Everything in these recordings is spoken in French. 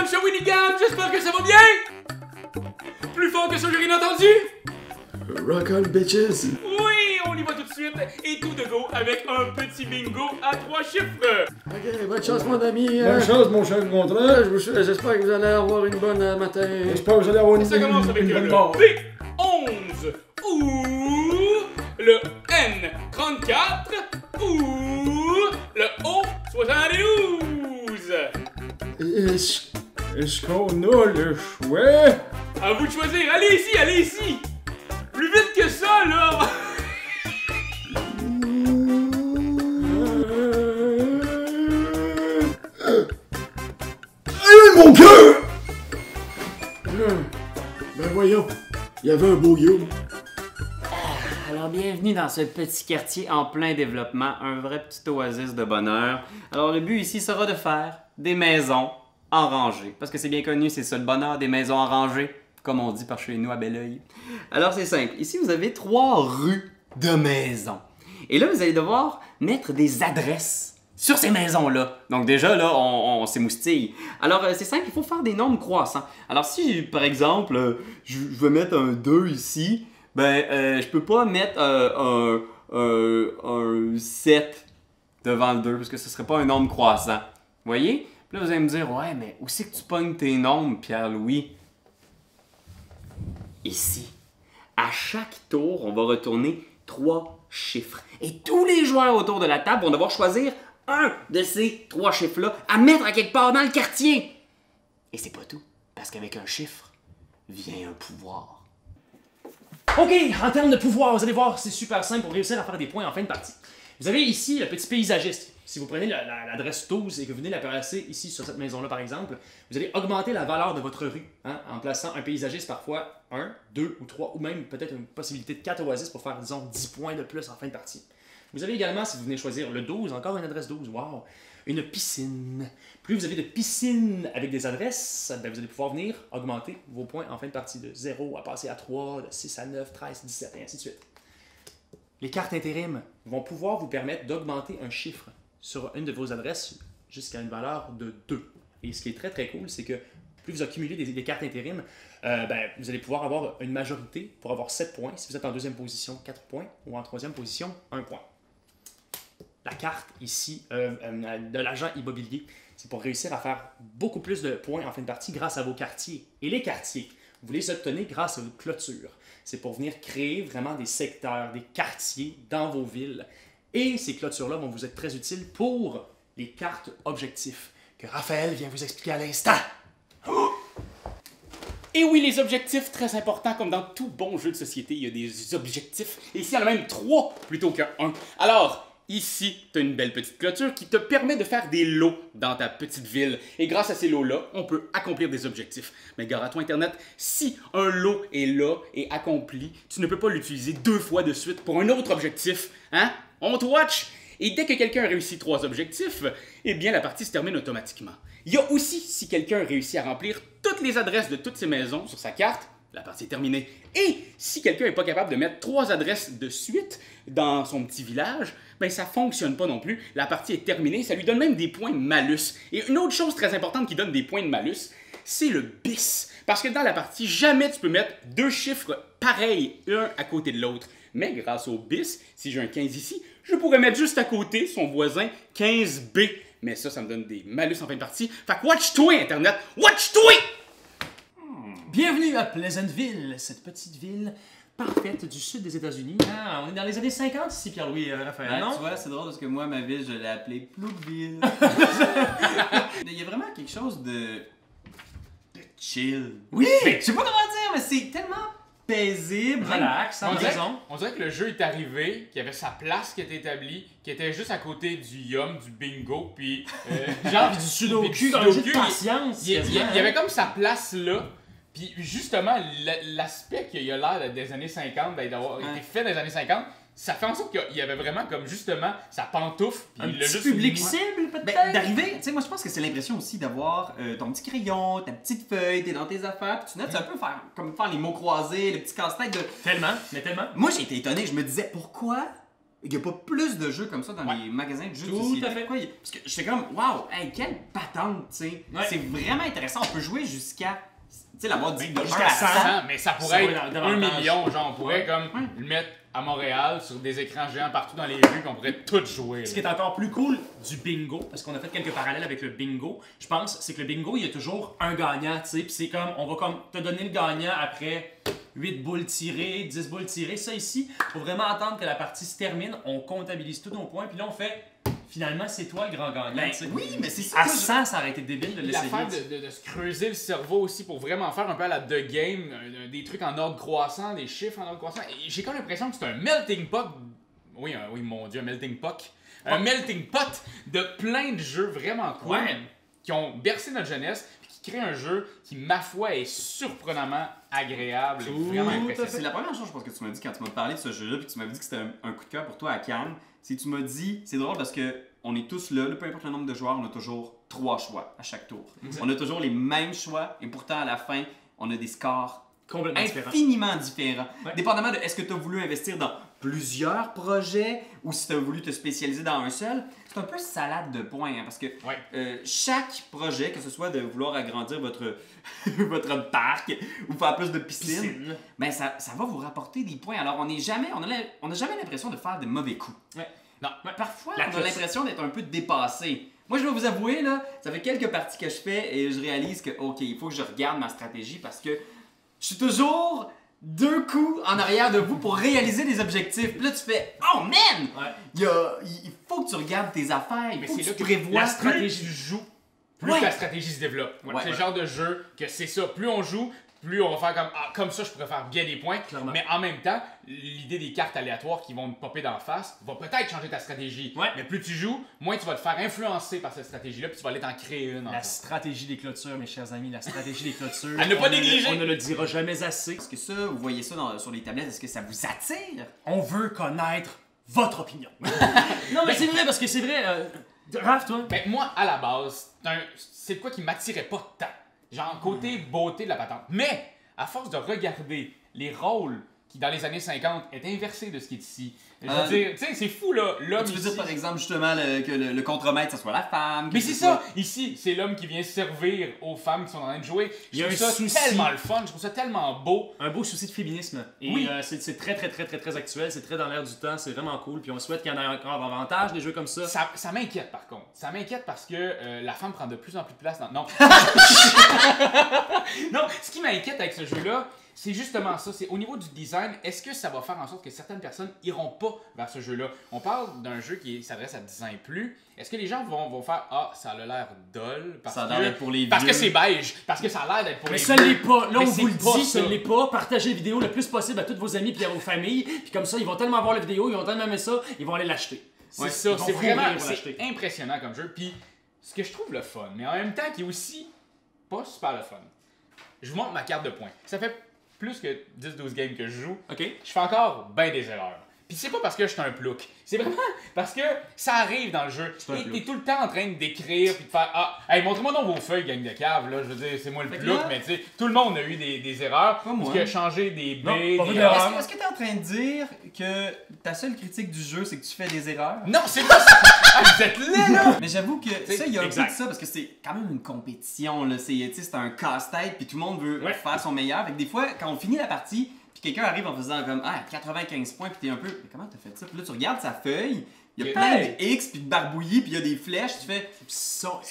Shawinigan, Shawinigan, j'espère que ça va bien! Plus fort que ça, j'ai rien entendu! Rock on, bitches! Oui, on y va tout de suite, et tout de go avec un petit bingo à 3 chiffres! Ok, bonne chance, mon ami! Bonne chance, mon cher contrat. J'espère que vous allez avoir une bonne matin. J'espère que vous allez avoir une Ça commence avec bonne le mort. B11 ou le N34 ou le O72. Est-ce qu'on a le choix? À vous de choisir. Allez ici, allez ici. Plus vite que ça, là. Mon cœur! Ben voyons, il y avait un beau you. Alors, bienvenue dans ce petit quartier en plein développement, un vrai petit oasis de bonheur. Alors, le but ici sera de faire des maisons en rangée, parce que c'est bien connu, c'est ça le bonheur, des maisons en rangée, comme on dit par chez nous à Belleuil. Alors, c'est simple. Ici, vous avez 3 rues de maisons. Et là, vous allez devoir mettre des adresses sur ces maisons-là. Donc déjà, là, on s'émoustille. Alors, c'est simple, il faut faire des nombres croissants. Alors, si, par exemple, je veux mettre un 2 ici, ben, je peux pas mettre un 7 devant le 2, parce que ce serait pas un nombre croissant. Vous voyez? Puis là, vous allez me dire, ouais, mais où c'est que tu pognes tes nombres, Pierre-Louis? Ici. À chaque tour, on va retourner 3 chiffres. Et tous les joueurs autour de la table vont devoir choisir un de ces 3 chiffres-là à mettre à quelque part dans le quartier. Et c'est pas tout, parce qu'avec un chiffre vient un pouvoir. Ok, en termes de pouvoir, vous allez voir, c'est super simple pour réussir à faire des points en fin de partie. Vous avez ici le petit paysagiste. Si vous prenez l'adresse 12 et que vous venez la placer ici sur cette maison-là, par exemple, vous allez augmenter la valeur de votre rue en plaçant un paysagiste parfois 1, 2 ou 3, ou même peut-être une possibilité de 4 oasis pour faire, disons, 10 points de plus en fin de partie. Vous avez également, si vous venez choisir le 12, encore une adresse 12, wow, une piscine. Plus vous avez de piscines avec des adresses, ben vous allez pouvoir venir augmenter vos points en fin de partie de 0 à passer à 3, de 6 à 9, 13, 17 et ainsi de suite. Les cartes intérim vont pouvoir vous permettre d'augmenter un chiffre sur une de vos adresses jusqu'à une valeur de 2. Et ce qui est très très cool, c'est que plus vous accumulez des cartes intérim, ben, vous allez pouvoir avoir une majorité pour avoir 7 points. Si vous êtes en deuxième position, 4 points, ou en troisième position, 1 point. La carte ici de l'agent immobilier, c'est pour réussir à faire beaucoup plus de points en fin de partie grâce à vos quartiers. Et les quartiers, vous les obtenez grâce à vos clôtures. C'est pour venir créer vraiment des secteurs, des quartiers dans vos villes. Et ces clôtures-là vont vous être très utiles pour les cartes objectifs que Raphaël vient vous expliquer à l'instant. Et oui, les objectifs, très importants, comme dans tout bon jeu de société, il y a des objectifs. Et ici, il y en a même 3 plutôt qu'un. Alors, ici, tu as une belle petite clôture qui te permet de faire des lots dans ta petite ville. Et grâce à ces lots-là, on peut accomplir des objectifs. Mais gare à toi, Internet, si un lot est là et accompli, tu ne peux pas l'utiliser 2 fois de suite pour un autre objectif. Hein? On te watch! Et dès que quelqu'un réussit 3 objectifs, eh bien, la partie se termine automatiquement. Il y a aussi, si quelqu'un réussit à remplir toutes les adresses de toutes ces maisons sur sa carte, la partie est terminée. Et si quelqu'un n'est pas capable de mettre 3 adresses de suite dans son petit village, ben ça fonctionne pas non plus. La partie est terminée, ça lui donne même des points de malus. Et une autre chose très importante qui donne des points de malus, c'est le bis. Parce que dans la partie, jamais tu peux mettre 2 chiffres pareils, un à côté de l'autre. Mais grâce au bis, si j'ai un 15 ici, je pourrais mettre juste à côté son voisin 15B. Mais ça me donne des malus en fin de partie. Fait que watch-toi, Internet! Watch-toi! Bienvenue à Pleasantville, cette petite ville parfaite du sud des États-Unis. Ah, on est dans les années 50 ici, Pierre-Louis, Raphaël, Ouais, non? tu vois, c'est drôle parce que moi, ma ville, je l'ai appelée Plouqueville. Il y a vraiment quelque chose de chill. Oui! Je sais pas comment dire, mais c'est tellement paisible. Relax, sans raison. On dirait que le jeu est arrivé, qu'il y avait sa place qui était établie, qui était juste à côté du yum, du bingo, puis Genre du sudoku, puis du un jeu de sudoku, patience. il y quasiment, avait comme sa place là. Puis justement, l'aspect qu'il a l'air des années 50, d'avoir été fait dans les années 50, ça fait en sorte qu'il y avait vraiment comme justement sa pantoufle. Puis Un il l'a petit juste public mis. cible, peut-être? Ben, d'arriver, tu sais, moi je pense que c'est l'impression aussi d'avoir ton petit crayon, ta petite feuille, t'es dans tes affaires, puis tu notes, c'est un peu comme faire les mots croisés, le petit casse-tête de. Tellement, mais tellement. Moi j'ai été étonné, je me disais pourquoi il n'y a pas plus de jeux comme ça dans Ouais. les magasins de jeux de Tout société. à fait. Quoi, parce que j'étais comme, waouh, hey, quelle patente, tu sais. Ouais. C'est vraiment intéressant. On peut jouer jusqu'à, tu sais, la boîte dit de jusqu'à 1 à 100. 100. Mais ça Ça pourrait va être davantage. 1 million, genre on pourrait comme le mettre à Montréal sur des écrans géants partout dans les rues, puis on pourrait tout jouer. Ce là. qui est encore plus cool du bingo, parce qu'on a fait quelques parallèles avec le bingo, je pense, c'est que le bingo, il y a toujours un gagnant, tu sais, puis c'est comme, on va comme te donner le gagnant après 8 boules tirées, 10 boules tirées. Ça ici, faut vraiment attendre que la partie se termine, on comptabilise tous nos points, puis là on fait, finalement c'est toi le grand gagnant, Ben, tu sais. oui, mais c'est ça. À que je- 100, ça aurait été débile de l'essayer. L'affaire de se creuser le cerveau aussi pour vraiment faire un peu à la The Game, des trucs en ordre croissant, des chiffres en ordre croissant. Et j'ai comme l'impression que c'est un melting pot. Oui, oui, mon Dieu, un melting pot. Un melting pot de plein de jeux vraiment cool Ouais. qui ont bercé notre jeunesse puis qui créent un jeu qui, ma foi, est surprenamment agréable et vraiment impressionnant. C'est la première chose, je pense, que tu m'as dit quand tu m'as parlé de ce jeu-là, puis tu m'avais dit que c'était un coup de cœur pour toi à Cannes. C'est que tu m'as dit, c'est drôle parce que on est tous là, peu importe le nombre de joueurs, on a toujours 3 choix à chaque tour. On a toujours les mêmes choix, et pourtant à la fin, on a des scores Complètement différent. infiniment différents. Ouais. Dépendamment de est-ce que tu as voulu investir dans plusieurs projets ou si tu as voulu te spécialiser dans un seul, c'est un peu salade de points, hein, parce que Ouais. chaque projet, que ce soit de vouloir agrandir votre, votre parc ou faire plus de piscines, Piscine. ben ça va vous rapporter des points. Alors on n'a jamais l'impression de faire de mauvais coups. Ouais. Non. Parfois, La on a classe. l'impression d'être un peu dépassé. Moi, je vais vous avouer, là, ça fait quelques parties que je fais et je réalise que, OK, il faut que je regarde ma stratégie parce que je suis toujours 2 coups en arrière de vous pour réaliser des objectifs. Puis là, tu fais, oh man! Ouais. Il faut que tu regardes tes affaires, il Mais faut c'est que là tu que prévois. la stratégie joues, plus Ouais. la stratégie se développe. Ouais. C'est le genre de jeu que c'est ça, plus on joue, plus on va faire comme comme ça je pourrais faire bien des points. Clairement. Mais en même temps, l'idée des cartes aléatoires qui vont te popper d'en face va peut-être changer ta stratégie. Ouais. Mais plus tu joues, moins tu vas te faire influencer par cette stratégie-là, puis tu vas aller t'en créer une. La encore. stratégie des clôtures, mes chers amis, la stratégie des clôtures. À ne pas on négliger. On ne le dira jamais assez. Est-ce que ça, vous voyez ça sur les tablettes, est-ce que ça vous attire? On veut connaître votre opinion. non, mais c'est vrai, parce que c'est vrai. Raph, toi? Ben, moi, à la base, c'est de quoi qui m'attirait pas tant. Genre, côté beauté de la patente. Mais, à force de regarder les rôles qui, dans les années 50, étaient inversés de ce qui est ici. Je veux dire, tu sais, c'est fou, là. L'homme Tu veux ici... dire, par exemple, justement, que le contremaître, ça soit la femme. Mais que c'est ce soit- ça! Ici, c'est l'homme qui vient servir aux femmes qui sont en train de jouer. Il Je y a trouve un ça souci. tellement le fun, je trouve ça tellement beau. Un beau souci de féminisme. Et Oui. c'est très, très, très, très, très actuel. C'est très dans l'air du temps. C'est vraiment cool. Puis on souhaite qu'il y en ait encore davantage, des jeux comme ça. Ça m'inquiète par contre. Ça m'inquiète parce que la femme prend de plus en plus de place dans... Non. Non, ce qui m'inquiète avec ce jeu-là, c'est justement ça. C'est au niveau du design, est-ce que ça va faire en sorte que certaines personnes iront pas vers ce jeu-là? On parle d'un jeu qui s'adresse à 10 ans et plus. Est-ce que les gens vont faire « Ah, ça a l'air dol parce Ça a que... l'air d'être pour les Parce que vieux. c'est beige. Parce que ça a l'air d'être pour Mais les ça vieux. l'est pas. Là, Mais on c'est vous le pas dit, ça ça. l'est pas. Partagez la vidéo le plus possible à toutes vos amis puis à vos familles. Puis comme ça, ils vont tellement voir la vidéo, ils vont tellement aimer ça, ils vont aller l'acheter. C'est Ouais, ça, ils vont c'est courir vraiment pour c'est l'acheter. impressionnant comme jeu. Puis ce que je trouve le fun, mais en même temps qui est aussi pas super le fun. Je vous montre ma carte de points. Ça fait plus que 10-12 games que je joue. OK? Je fais encore bien des erreurs. Puis c'est pas parce que je suis un plouc. C'est vraiment parce que ça arrive dans le jeu. un Et plouc. t'es tout le temps en train de décrire puis de faire ah, hey, montrez-moi donc vos feuilles, gang de cave. Là, je veux dire, c'est moi le Fait que plouc, là- mais tu sais, tout le monde a eu des erreurs. Pas moi. Parce que changer des B, Non, pas des vrai A. d'erreur. Est-ce que tu es en train de dire que ta seule critique du jeu, c'est que tu fais des erreurs? Non, c'est pas ça. Ah, vous êtes laid, là. Mais j'avoue que ça, il y a un peu exact. de ça parce que c'est quand même une compétition. Là. C'est un casse-tête, puis tout le monde veut Ouais. faire son meilleur. Fait que des fois, quand on finit la partie, puis quelqu'un arrive en faisant comme 95 points, puis t'es un peu, mais comment t'as fait ça? Puis là, tu regardes sa feuille, il y a plein Hey! de X, puis de barbouillis, puis il y a des flèches, tu fais.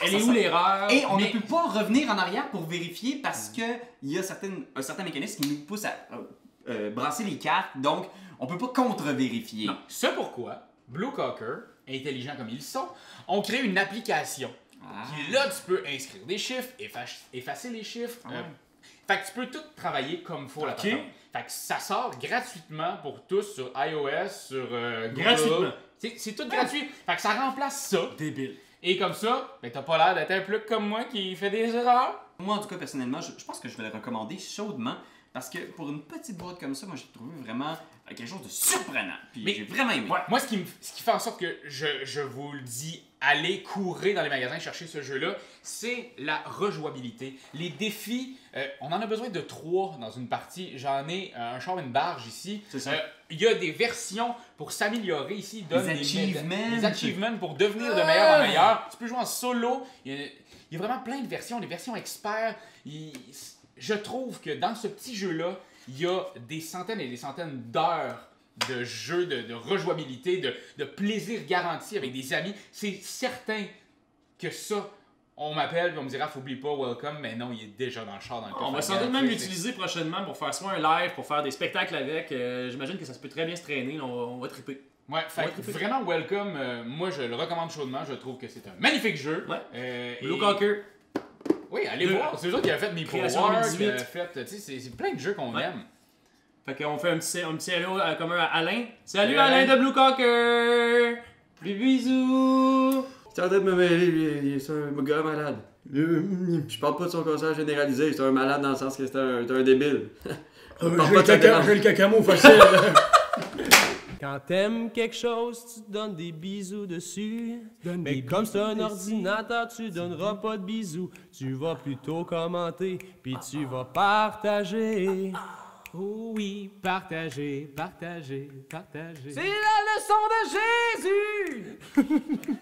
Elle est où l'erreur? Et on Mais- ne peut pas revenir en arrière pour vérifier parce que il y a un certain mécanisme qui nous pousse à brasser les cartes, donc on peut pas contre-vérifier. Non. C'est pourquoi Blue Cocker, intelligents comme ils sont, ont créé une application. Ah. Qui là, tu peux inscrire des chiffres, effacer les chiffres. Fait que tu peux tout travailler comme il faut la Ok. patente. Fait que ça sort gratuitement pour tous sur iOS, sur Google. Gratuitement. C'est tout gratuit. Fait que ça remplace ça. Débile. Et comme ça, ben t'as pas l'air d'être un pluc comme moi qui fait des erreurs. Moi, en tout cas, personnellement, je pense que je vais le recommander chaudement. Parce que pour une petite boîte comme ça, moi j'ai trouvé vraiment quelque chose de surprenant. Puis Mais- j'ai vraiment aimé. Ouais, moi, ce qui fait en sorte que je vous le dis, allez courir dans les magasins chercher ce jeu-là, c'est la rejouabilité. Les défis, on en a besoin de 3 dans une partie. J'en ai un char et une barge ici. C'est ça. Il y a des versions pour s'améliorer ici. Ils donnent Des achievements. des achievements pour devenir de meilleur en meilleur. Tu peux jouer en solo. Il y a vraiment plein de versions, des versions experts. Je trouve que dans ce petit jeu-là, il y a des centaines et des centaines d'heures de jeu, de rejouabilité, de plaisir garanti avec des amis. C'est certain que ça, on m'appelle et on me dira, faut oublier pas, welcome, mais non, il est déjà dans le char, dans le On va coffre sans à doute gants, même tu sais, l'utiliser prochainement pour faire soit un live, pour faire des spectacles avec. J'imagine que ça se peut très bien se traîner. Là, on va triper. Ouais, fait que vraiment welcome. Moi, je le recommande chaudement. Je trouve que c'est un magnifique jeu. Ouais. Et- Blue Conquer. Oui, allez voir. C'est eux autres qui avaient fait Meeple Création War, 2018. qui avaient fait, tu sais, c'est plein de jeux qu'on Ouais. aime. Fait qu'on fait un petit hello commun à Alain. Salut Salut, Alain Alain. de Blue Conquer. Plus bisous. C'est en train de me mêler, lui, c'est un gars malade. Je parle pas de son cancer généralisé, c'est un malade dans le sens que c'est un débile. J'ai Parle le pas de caca- j'ai le cacamo facile. Quand t'aimes quelque chose, tu donnes des bisous dessus. Mais comme c'est un ordinateur, tu donneras pas de bisous. Tu vas plutôt commenter, puis tu vas partager. Oh oui, partagez, partagez, partagez. C'est la leçon de Jésus!